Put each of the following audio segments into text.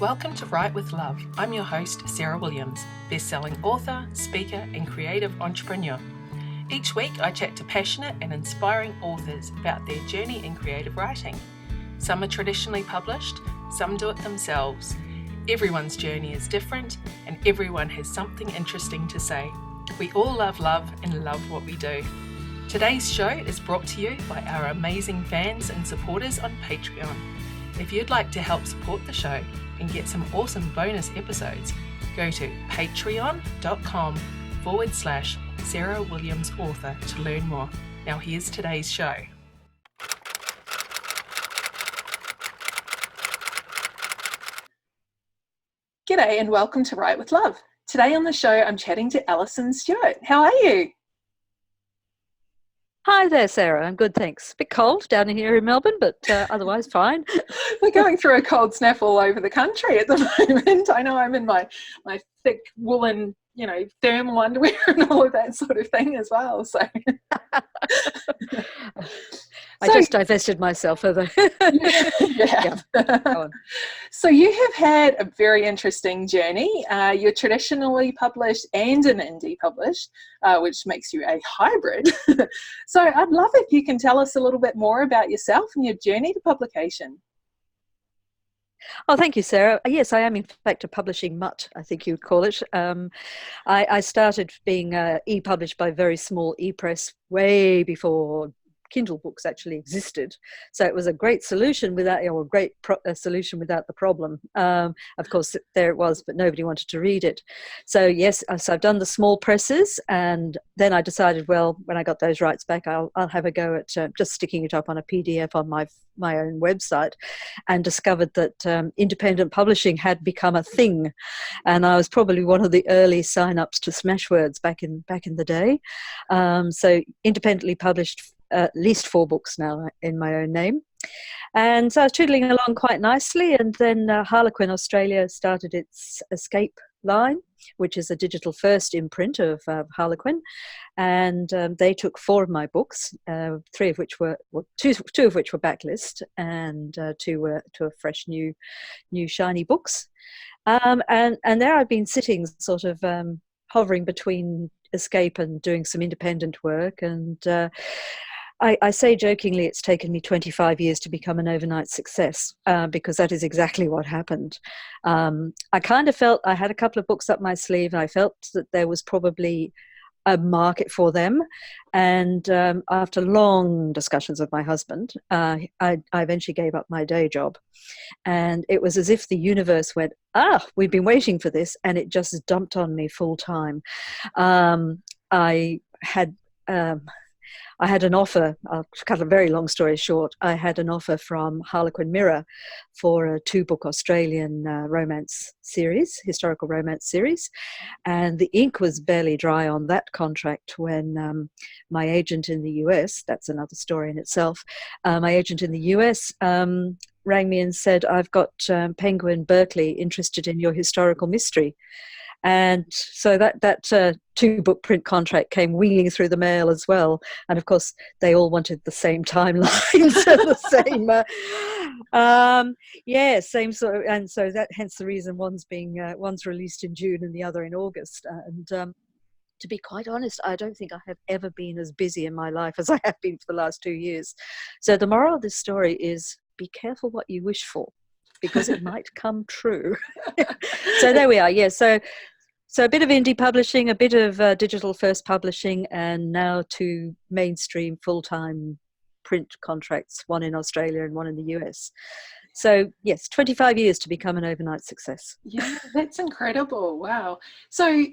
Welcome to Write with Love. I'm your host, Sarah Williams, best-selling author, speaker, and creative entrepreneur. Each week, I chat to passionate and inspiring authors about their journey in creative writing. Some are traditionally published, some do it themselves. Everyone's journey is different, and everyone has something interesting to say. We all love love and love what we do. Today's show is brought to you by our amazing fans and supporters on Patreon. If you'd like to help support the show and get some awesome bonus episodes, go to patreon.com/Sarah Williams Author to learn more. Now here's today's show. G'day and welcome to Write with Love. Today on the show I'm chatting to Alison Stuart. How are you? Hi there, Sarah. I'm good, thanks. A bit cold down here in Melbourne, but otherwise fine. We're going through a cold snap all over the country at the moment. I know I'm in my thick woolen, thermal underwear and all of that sort of thing as well. So I just divested myself of the... yeah. Go on. So you have had a very interesting journey. You're traditionally published and an indie published, which makes you a hybrid. So I'd love if you can tell us a little bit more about yourself and your journey to publication. Oh, thank you, Sarah. Yes, I am in fact a publishing mutt, I think you'd call it. I started being e-published by very small e-press way before Kindle books actually existed. So it was a great solution without solution without the problem. Of course, there it was, but nobody wanted to read it. So yes, so I've done the small presses, and then I decided, well, when I got those rights back, I'll have a go at just sticking it up on a PDF on my own website, and discovered that independent publishing had become a thing, and I was probably one of the early sign-ups to Smashwords back in the day. So independently published at least 4 books now in my own name. And so I was tootling along quite nicely, and then Harlequin Australia started its Escape line, which is a digital first imprint of Harlequin, and they took 4 of my books, 2 of which were backlist, and 2 were fresh new shiny books. And there I've been sitting sort of hovering between Escape and doing some independent work, and I say jokingly it's taken me 25 years to become an overnight success, because that is exactly what happened. I kind of felt I had a couple of books up my sleeve, and I felt that there was probably a market for them. And after long discussions with my husband, I eventually gave up my day job. And it was as if the universe went, we've been waiting for this, and it just dumped on me full time. I had an offer, I'll cut a very long story short, I had an offer from Harlequin Mirror for a 2-book Australian romance series, historical romance series, and the ink was barely dry on that contract when my agent in the US, that's another story in itself, my agent in the US rang me and said, I've got Penguin Berkeley interested in your historical mystery. And so that 2-book print contract came wheeling through the mail as well. And of course, they all wanted the same timelines and the same, same sort of, and so that hence the reason one's released in June and the other in August. And to be quite honest, I don't think I have ever been as busy in my life as I have been for the last 2 years. So the moral of this story is, be careful what you wish for, because it might come true. So there we are. Yeah. So a bit of indie publishing, a bit of digital first publishing, and now 2 mainstream full-time print contracts, one in Australia and one in the US. So yes, 25 years to become an overnight success. Yeah, that's incredible. Wow. So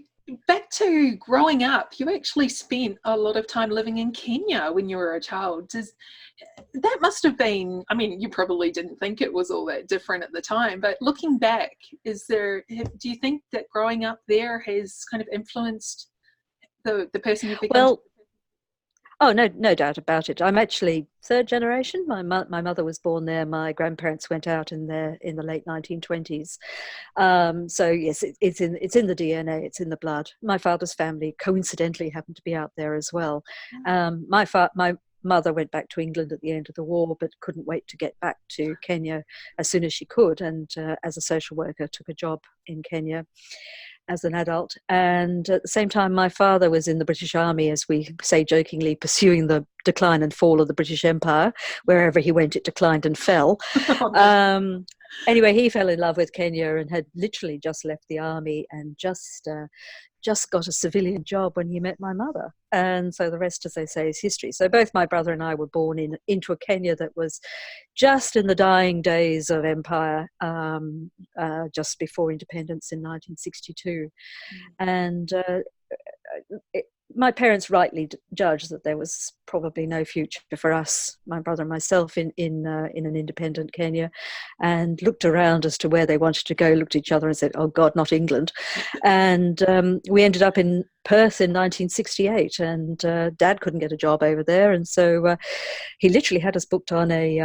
back to growing up, you actually spent a lot of time living in Kenya when you were a child. That must have been, you probably didn't think it was all that different at the time, but looking back, do you think that growing up there has kind of influenced the person you've become? Well, oh, no doubt about it. I'm actually 3rd generation. My mother was born there. My grandparents went out in the late 1920s. So yes, it's in the DNA. It's in the blood. My father's family coincidentally happened to be out there as well. My mother went back to England at the end of the war, but couldn't wait to get back to Kenya as soon as she could. And as a social worker, took a job in Kenya as an adult. And at the same time, my father was in the British Army, as we say jokingly, pursuing the decline and fall of the British Empire. Wherever he went, it declined and fell. Anyway, he fell in love with Kenya and had literally just left the army and just got a civilian job when he met my mother. And so the rest, as they say, is history. So both my brother and I were born into a Kenya that was just in the dying days of empire, just before independence in 1962. And my parents rightly judged that there was probably no future for us, my brother and myself, in an independent Kenya, and looked around as to where they wanted to go, looked at each other and said, oh God, not England. And we ended up in Perth in 1968, and Dad couldn't get a job over there. And so he literally had us booked on a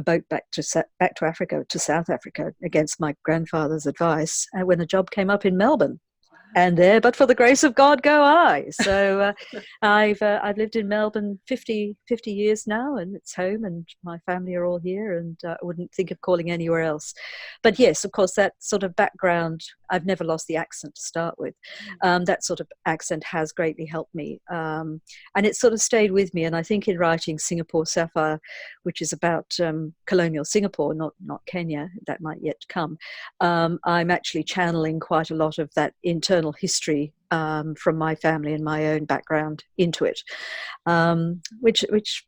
boat back to Africa, to South Africa, against my grandfather's advice, when a job came up in Melbourne. And there, but for the grace of God, go I. So I've lived in Melbourne 50 years now, and it's home, and my family are all here, and I wouldn't think of calling anywhere else. But yes, of course, that sort of background, I've never lost the accent to start with. That sort of accent has greatly helped me. And it sort of stayed with me. And I think in writing Singapore Sapphire, which is about colonial Singapore, not Kenya, that might yet come, I'm actually channeling quite a lot of that internal history from my family and my own background into it, which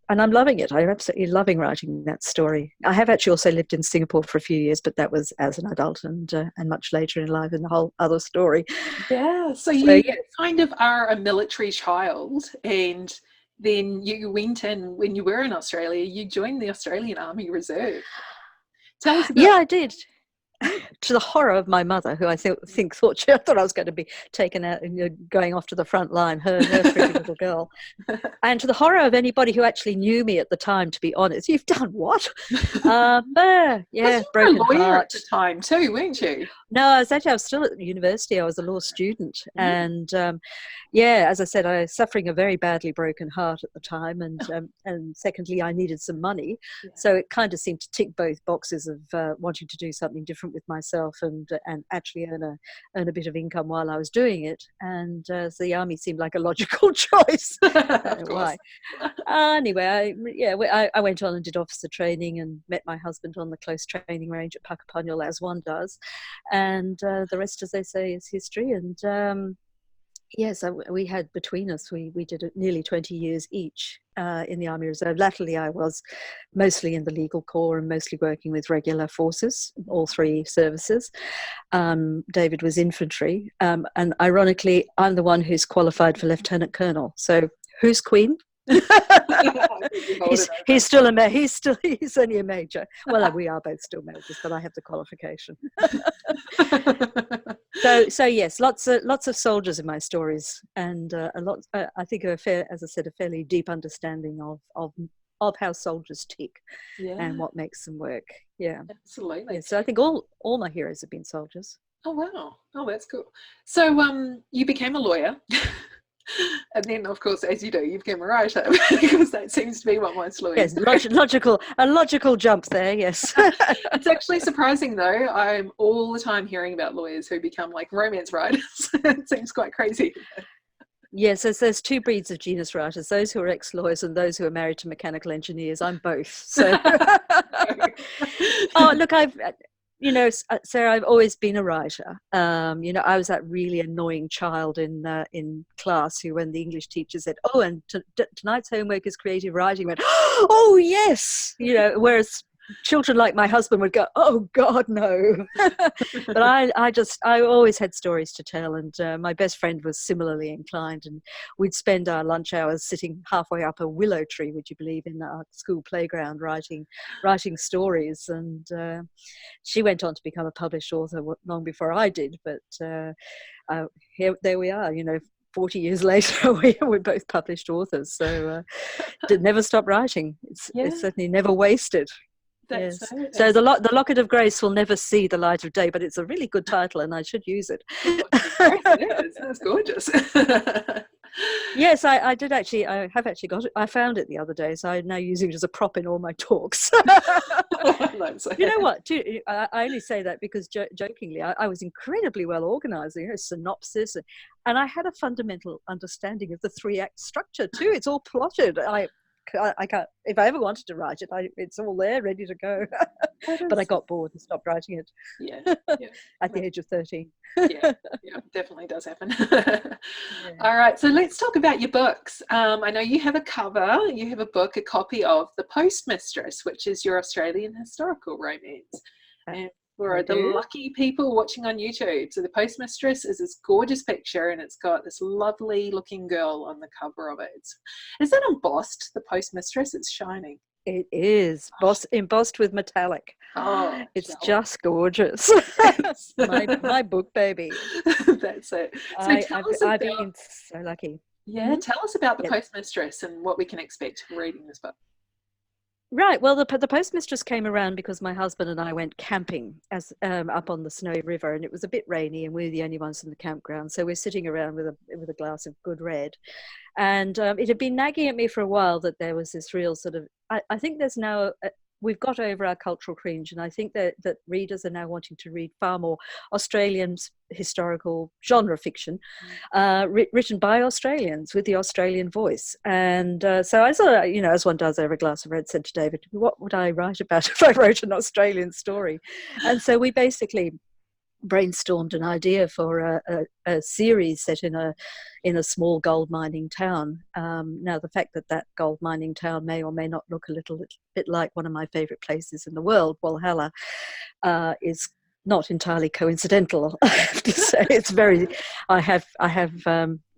and I'm loving it. I'm absolutely loving writing that story. I have actually also lived in Singapore for a few years, but that was as an adult and much later in life, in the whole other story. Yeah, so you kind of are a military child, and then you went in, when you were in Australia, you joined the Australian Army Reserve. Tell us about I did. To the horror of my mother, who I thought I was going to be taken out and going off to the front line, her pretty little girl. And to the horror of anybody who actually knew me at the time, to be honest. You've done what? Yeah, you broken were a lawyer heart. at the time too, weren't you? No, I was still at university. I was a law student. And as I said, I was suffering a very badly broken heart at the time. And secondly, I needed some money. Yeah. So it kind of seemed to tick both boxes of wanting to do something different with myself and actually earn a bit of income while I was doing it. And so the army seemed like a logical choice. I don't know why. Anyway, I went on and did officer training and met my husband on the close training range at Puckapunyal, as one does. And the rest, as they say, is history. And so we had between us, we did it nearly 20 years each in the Army Reserve. Latterly, I was mostly in the legal corps and mostly working with regular forces, all three services. David was infantry. And ironically, I'm the one who's qualified for Lieutenant Colonel. So who's Queen? he's still he's only a major. Well, we are both still majors, but I have the qualification. So yes, lots of soldiers in my stories, and a lot. I think a fairly deep understanding of how soldiers tick and what makes them work. Yeah, absolutely. Yeah, so I think all my heroes have been soldiers. Oh wow! Oh, that's cool. So you became a lawyer. And then, of course, as you do, you became a writer, because that seems to be what most lawyers do. A logical jump there, yes. It's actually surprising, though. I'm all the time hearing about lawyers who become like romance writers. It seems quite crazy. Yes, there's two breeds of genus writers, those who are ex-lawyers and those who are married to mechanical engineers. I'm both. So, look, Sarah, I've always been a writer. I was that really annoying child in class who, when the English teacher said, "Oh, and tonight's homework is creative writing," went, "Oh yes," whereas children like my husband would go, "Oh God, no." But I always had stories to tell, and my best friend was similarly inclined, and we'd spend our lunch hours sitting halfway up a willow tree, would you believe, in our school playground writing stories. And she went on to become a published author long before I did, but there we are, 40 years later, we're both published authors, so did never stop writing. It's certainly never wasted. Yes. So the Locket of Grace will never see the light of day, but it's a really good title, and I should use it. It is. That's gorgeous. Yes, I did actually. I have actually got it. I found it the other day, so I'm now using it as a prop in all my talks. That's You know what? I only say that because jokingly, I was incredibly well organized. You know, synopsis, and I had a fundamental understanding of the three-act structure too. It's all plotted. I can't. If I ever wanted to write it, it's all there, ready to go. that But I is, got bored and stopped writing it. yeah, yeah. At the age of 13. Yeah, yeah, definitely does happen. Yeah. All right, so let's talk about your books. I know you have a cover, you have a book, a copy of The Postmistress, which is your Australian historical romance. And for the lucky people watching on YouTube, so The Postmistress is this gorgeous picture and it's got this lovely looking girl on the cover of it. Is that embossed, The Postmistress? It's shining. It is embossed with metallic. Oh, it's just gorgeous. my book, baby. That's it. So I've been so lucky. Yeah, tell us about The Postmistress and what we can expect reading this book. Right. Well, the Postmistress came around because my husband and I went camping up on the Snowy River, and it was a bit rainy, and we were the only ones in the campground. So we're sitting around with a glass of good red, and it had been nagging at me for a while that there was this real sort of. I think there's now we've got over our cultural cringe, and I think that readers are now wanting to read far more Australian historical genre fiction written by Australians with the Australian voice. And so I sort of, as one does over a glass of red, said to David, what would I write about if I wrote an Australian story? And so we basically brainstormed an idea for a series set in a small gold mining town. Now, the fact that gold mining town may or may not look a little bit like one of my favorite places in the world, Walhalla, is not entirely coincidental. I have to say, it's very. I have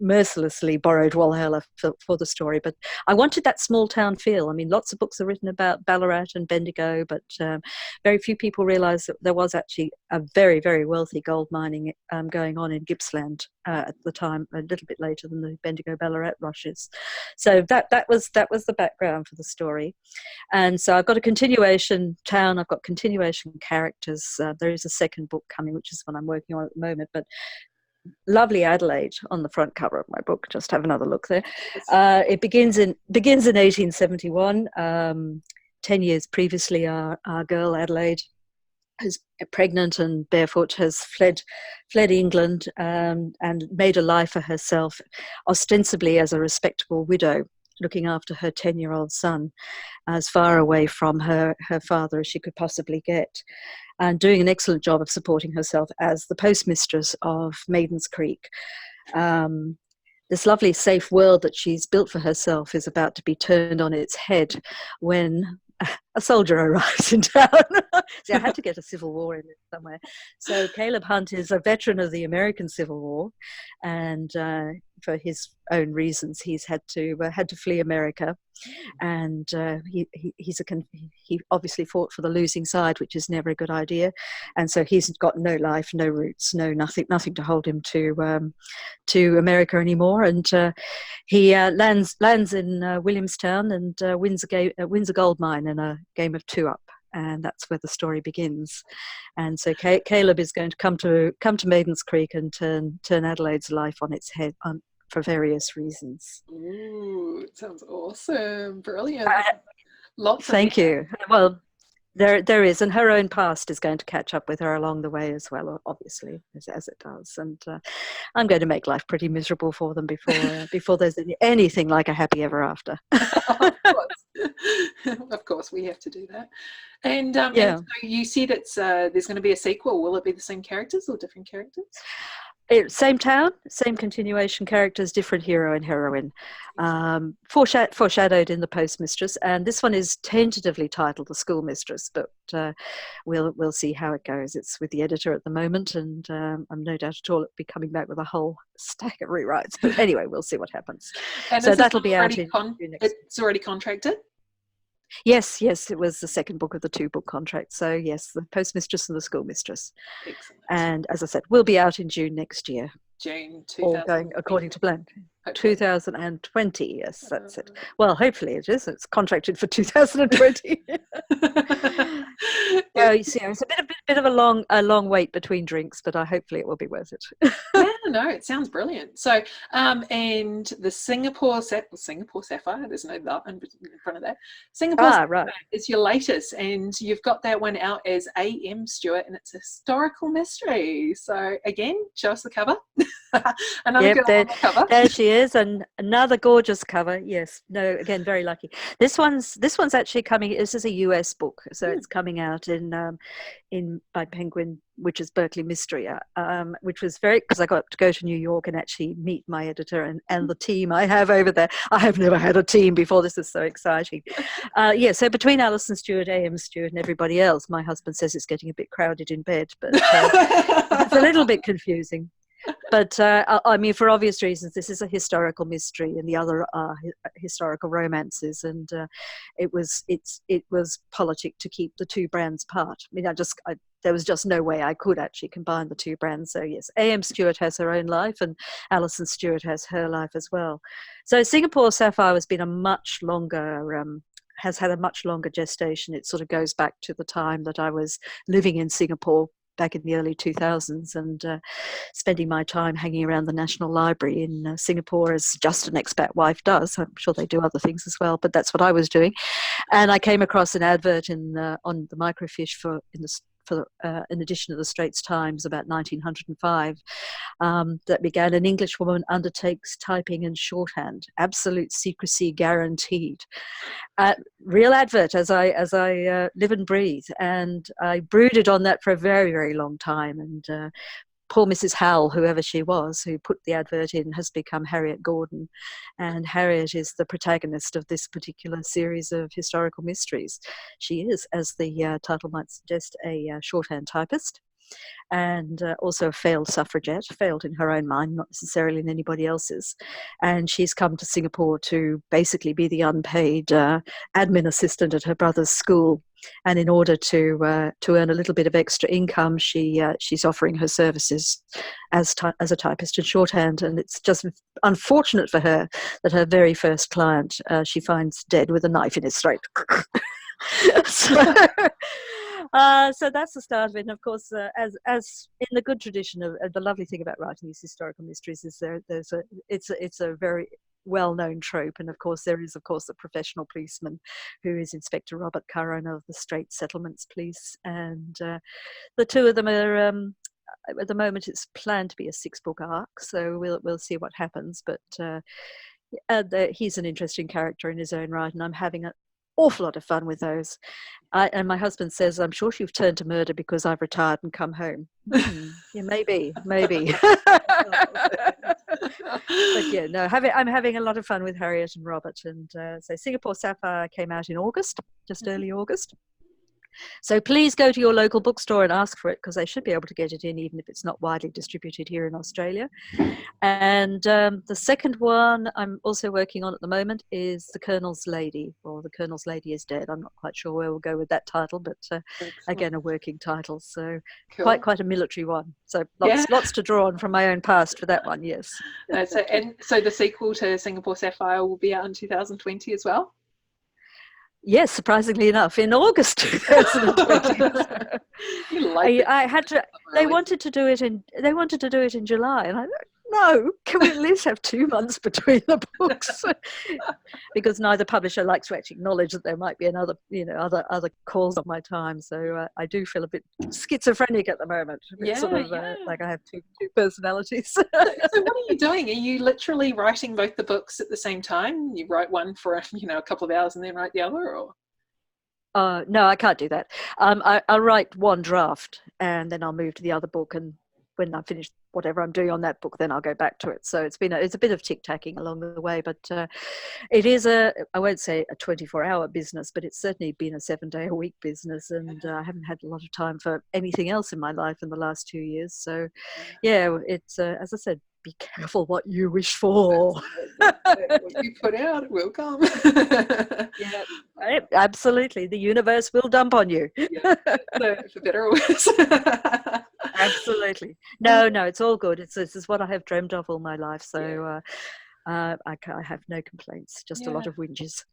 mercilessly borrowed Walhalla for the story, but I wanted that small town feel. I mean, lots of books are written about Ballarat and Bendigo, but very few people realise that there was actually a very, very wealthy gold mining going on in Gippsland at the time, a little bit later than the Bendigo Ballarat rushes. So that was the background for the story. And so I've got a continuation town, I've got continuation characters. There is a second book coming, which is what I'm working on at the moment, but lovely Adelaide on the front cover of my book. Just have another look there. It begins in 1871. 10 years previously, our girl Adelaide, who's pregnant and barefoot, has fled England and made a life for herself, ostensibly as a respectable widow, looking after her 10-year-old son, as far away from her father as she could possibly get, and doing an excellent job of supporting herself as the postmistress of Maidens Creek. This lovely safe world that she's built for herself is about to be turned on its head when a soldier arrives in town. See, I had to get a Civil War in it somewhere. So Caleb Hunt is a veteran of the American Civil War, and for his own reasons, he's had to flee America, and he obviously fought for the losing side, which is never a good idea, and so he's got no life, no roots, nothing to hold him to America anymore, and he lands in Williamstown and wins a gold mine in a game of 2-up. And that's where the story begins. And so Caleb is going to come to Maidens Creek and turn Adelaide's life on its head for various reasons. Ooh, it sounds awesome. Brilliant. Thank you. Well, there is, and her own past is going to catch up with her along the way as well, obviously, as it does. And I'm going to make life pretty miserable for them before there's anything like a happy ever after. Of course, we have to do that. And so you said there's going to be a sequel. Will it be the same characters or different characters? Same town, same continuation characters, different hero and heroine, foreshadowed in The Postmistress, and this one is tentatively titled The Schoolmistress, but we'll see how it goes. It's with the editor at the moment, and I'm no doubt at all it'll be coming back with a whole stack of rewrites. But anyway, we'll see what happens. And so that'll be out in next. It's already contracted? Yes, it was the second book of the 2-book contract. So yes, The Postmistress and The Schoolmistress. Excellent. And as I said, we'll be out in June next year. June 2020. All going according to plan. 2020, yes, that's it. Well, hopefully it is. It's contracted for 2020. You see, it's a bit of a long wait between drinks, but hopefully it will be worth it. Yeah, no, it sounds brilliant. So, and the Singapore Sapphire, there's no that in front of that. Singapore Right. Sapphire is your latest, and you've got that one out as A.M. Stuart, and it's a historical mystery. So, again, show us the cover. Another girl on the cover. There she is, and another gorgeous cover. Yes, no, again, very lucky. This one's actually coming. This is a US book, so it's coming out in by Penguin, which is Berkeley Mystery, which was very, because I got to go to New York and actually meet my editor and the team I have over there. I have never had a team before. This is so exciting. So between Alison Stuart, A.M. Stuart, and everybody else, my husband says it's getting a bit crowded in bed, but it's a little bit confusing. But I mean, for obvious reasons, this is a historical mystery, and the other are historical romances, and it was politic to keep the two brands apart. I mean, there was just no way I could actually combine the two brands. So yes, A.M. Stuart has her own life, and Alison Stuart has her life as well. So Singapore Sapphire has been has had a much longer gestation. It sort of goes back to the time that I was living in Singapore back in the early 2000s, and spending my time hanging around the National Library in Singapore, as just an expat wife does. I'm sure they do other things as well, but that's what I was doing. And I came across an advert on the microfiche in addition to the Straits Times about 1905 that began, "An English woman undertakes typing and shorthand, absolute secrecy guaranteed." Real advert, as I live and breathe, and I brooded on that for a very, very long time. And poor Mrs. Howell, whoever she was, who put the advert in, has become Harriet Gordon. And Harriet is the protagonist of this particular series of historical mysteries. She is, as the title might suggest, a shorthand typist, and also a failed suffragette, failed in her own mind, not necessarily in anybody else's. And she's come to Singapore to basically be the unpaid admin assistant at her brother's school. And in order to earn a little bit of extra income, she's offering her services as a typist in shorthand. And it's just unfortunate for her that her very first client she finds dead with a knife in his throat. So that's the start of it. And of course, as in the good tradition of the lovely thing about writing these historical mysteries is it's a very well-known trope. And of course there is a professional policeman who is Inspector Robert Curran of the Straits Settlements Police, and the two of them are at the moment it's planned to be a 6-book arc, so we'll see what happens. But he's an interesting character in his own right, and I'm having an awful lot of fun with those. And my husband says, "I'm sure you've turned to murder because I've retired and come home." Yeah, maybe. But yeah, no, I'm having a lot of fun with Harriet and Robert. And so Singapore Sapphire came out in August, just early August. So please go to your local bookstore and ask for it, because they should be able to get it in, even if it's not widely distributed here in Australia. And the second one I'm also working on at the moment is The Colonel's Lady, or The Colonel's Lady is Dead. I'm not quite sure where we'll go with that title, but again, a working title. So cool. quite a military one. So lots to draw on from my own past for that one, yes. So the sequel to Singapore Sapphire will be out in 2020 as well? Yes, surprisingly enough, in August 2020. I had to. They wanted to do it in July, and I thought, no, can we at least have 2 months between the books? Because neither publisher likes to actually acknowledge that there might be other calls on my time. So I do feel a bit schizophrenic at the moment. Like I have two personalities. So what are you doing? Are you literally writing both the books at the same time? You write one for a couple of hours and then write the other, or? No, I can't do that. I'll write one draft and then I'll move to the other book, and when I finish whatever I'm doing on that book, then I'll go back to it. So it's a bit of tick-tacking along the way, but it is I won't say a 24-hour business, but it's certainly been a 7-day-a-week business, and I haven't had a lot of time for anything else in my life in the last 2 years. So yeah, it's as I said, be careful what you wish for. What you put out will come. Yeah, absolutely. The universe will dump on you. Yeah, for better or worse. Absolutely. No, it's all good. This is what I have dreamed of all my life. So I have no complaints, just a lot of whinges.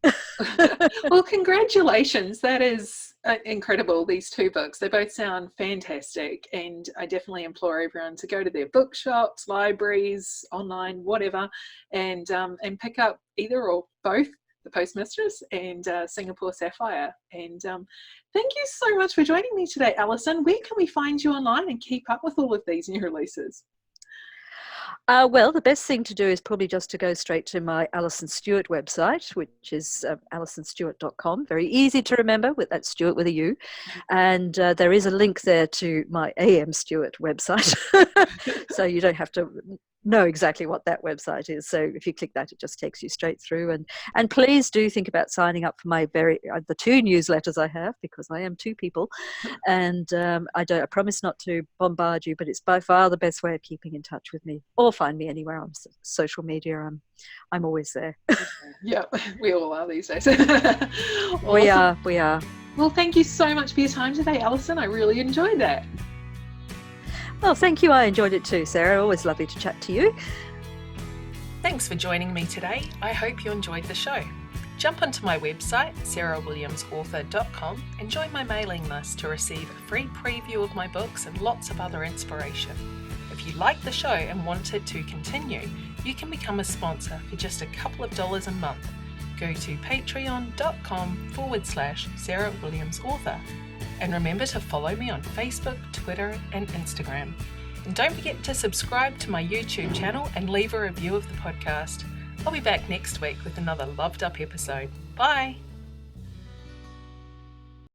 Well, congratulations. That is incredible, these 2 books. They both sound fantastic, and I definitely implore everyone to go to their bookshops, libraries, online, whatever, and pick up either or both, The Postmistress and Singapore Sapphire. And thank you so much for joining me today, Alison. Where can we find you online and keep up with all of these new releases? Well, the best thing to do is probably just to go straight to my Alison Stuart website, which is alisonstuart.com. Very easy to remember, with that Stuart with a U. And there is a link there to my AM Stuart website. So you don't have to know exactly what that website is. So if you click that, it just takes you straight through. And please do think about signing up for my the 2 newsletters I have, because I am 2 people. And I promise not to bombard you, but it's by far the best way of keeping in touch with me. Or find me anywhere on social media. I'm always there. Yeah, we all are these days. Awesome. We are. Well, thank you so much for your time today, Alison. I really enjoyed that. Well, thank you. I enjoyed it too, Sarah. Always lovely to chat to you. Thanks for joining me today. I hope you enjoyed the show. Jump onto my website, sarahwilliamsauthor.com, and join my mailing list to receive a free preview of my books and lots of other inspiration. If you like the show and want it to continue, you can become a sponsor for just a couple of dollars a month. Go to patreon.com/Sarah Williams Author. And remember to follow me on Facebook, Twitter, and Instagram. And don't forget to subscribe to my YouTube channel and leave a review of the podcast. I'll be back next week with another loved up episode. Bye!